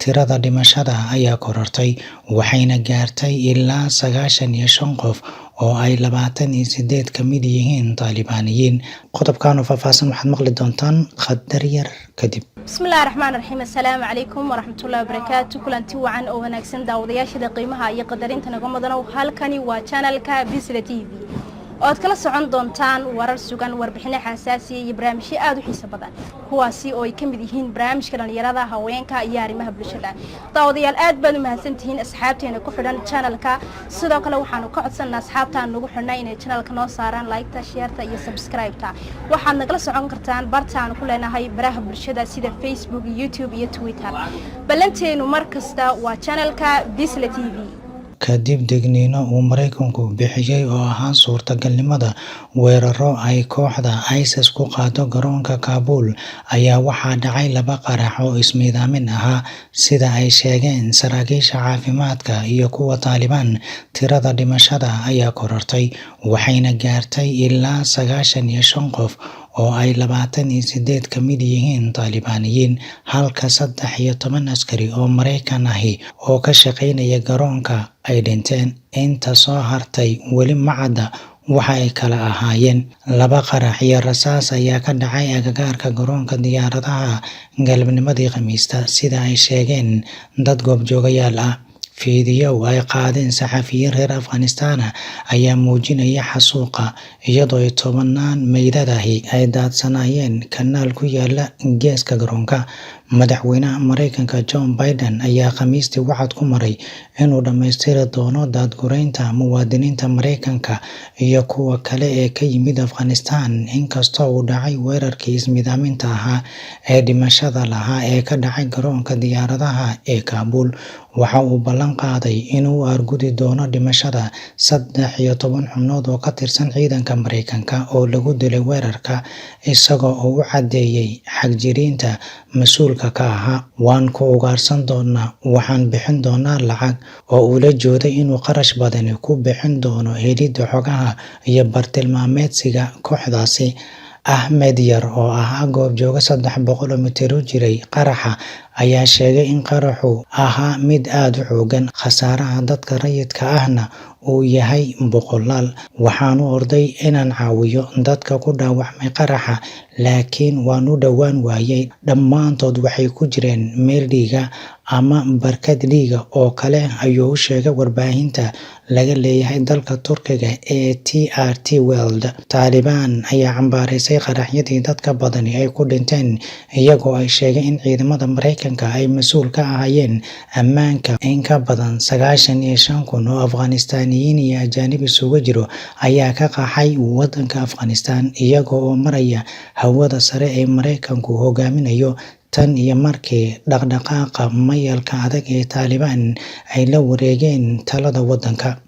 tirada dhimashada ayaa korortay waxayna gaartay ilaa 95 qof oo ay 28 ka mid yihiin Taalibaaniyiin. Qodobkan oo faahfaahsan waxaad maqli doontaan qadar yar kadib. bismillaahir rahmaanir rahiim. assalaamu calaykum waraxmatullaahi wabarakaatuh. kulanti wacan oo wanaagsan daawadayaasha qiimaha iyo qadarinta naga mudan. halkani waa channelka Bisla TV oo aad kala socon doontaan warar sugan, warbixino xasaasi iyo barnaamijyo aad u xiiso badan kuwaasi oo ay ka mid yihiin barnaamijka dhalinyarada, haweenka iyo arrimaha bulshada. daawadayaal aad baad u mahadsantihiin asxaabteena ku xidhan channelka. sidoo kale waxaanu ka codsanaa asxaabtaan nagu xidhnay inay channelka noo saaraan like-ta, share-ta iyo subscribe-ta. waxaad nagala socon kartaan bartaan ku leenahay baraha bulshada sida Facebook, YouTube iyo Twitter. ballanteenu mar kasta waa channelka Bisla TV. kadib degniino uu Mareykanku bixiyay oo ahaa suurtagalnimada weeraro ay kooxda ISIS ku qaado garoonka Kaabul ayaa waxaa dhacay 2 qarax oo ismiidaamin ahaa sida ay sheegeen saraakiisha caafimaadka iyo kuwa Taliban. Tirada dhimashada ayaa korortay waxayna gaartay ilaa 95 qof oo ay 28 ka mid yihiin Taalibaaniyiin, halka 13 askari oo Mareykan ahi oo ka shaqeynaya garoonka ay dhinteen. Inta soo hartay weli ma cadda waxa ay kala ahaayeen. 2 qarax iyo rasaas ayaa ka dhacay agagaarka garoonka diyaaradaha galabnimadii Khamiista sida ay sheegeen dad goobjoogayaal ah. fiidiyow ay qaadeen saxafiyiin reer Afghanistan ayaa muujinaya xasuuqa iyadoo ay 10 meydadahi ay daadsanayeen kanaal ku yaala geeska garoonka. madaxweynaha Mareykanka John Biden ayaa Khamiistii wacad ku maray inuu dhammaystiri doono daadgureynta muwaadiniinta Mareykanka iyo kuwa kale ee ka yimid Afghanistan inkastoo uu dhacay weerarkii ismiidaaminta ahaa ee dhimashada lahaa ee ka dhacay garoonka diyaaradaha ee Kaabul. waxa uu ballan qaaday inuu argudi doono dhimashada 13 xubnood oo ka tirsan ciidanka Mareykanka oo lagu dilay weerarka, isagoo u cadeeyay xagjiriinta mas'uulka ka ahaa. waan ku ugaarsan doonaa, waxaan bixin doonaa lacag, oo uu la jooday inuu qarash badan ku bixin doono helidda xogaha iyo bartilmaameedsiga kooxdaasi. Ahmed Yar oo ahaa goobjooga 300 mitir u jiray qaraxa ayaa sheegay in qaraxu ahaa mid aad u xoogan, khasaaraha dadka rayidka ahna uu yahay boqolaal. waxaan u orday inaan caawiyo dadka ku dhaawacmay qaraxa, laakiin waan u dhowaan waayay. dhammaantood waxay ku jireen meel dhiiga ama barkad dhiiga oo kale, ayuu u sheegay warbaahinta laga leeyahay dalka Turkiga ee TRT World. Taliban ayaa cambaaraysay qaraxyadii dadka badani ay ku dhinteen, iyagoo ay sheegay in ciidamada Mareykanka ay mas'uul ka ahaayeen ammaanka in ka badan 95,000 oo Afghaanistaaniyiin iyo ajaanib isugu jiro ayaa ka qaxay wadanka Afghanistan iyagoo oo maraya hawada sare ee Mareykanku hogaaminayo tan iyo markii dhaqdhaqaaqa mayalka adag ee Taliban ay la wareegeen talada wadanka.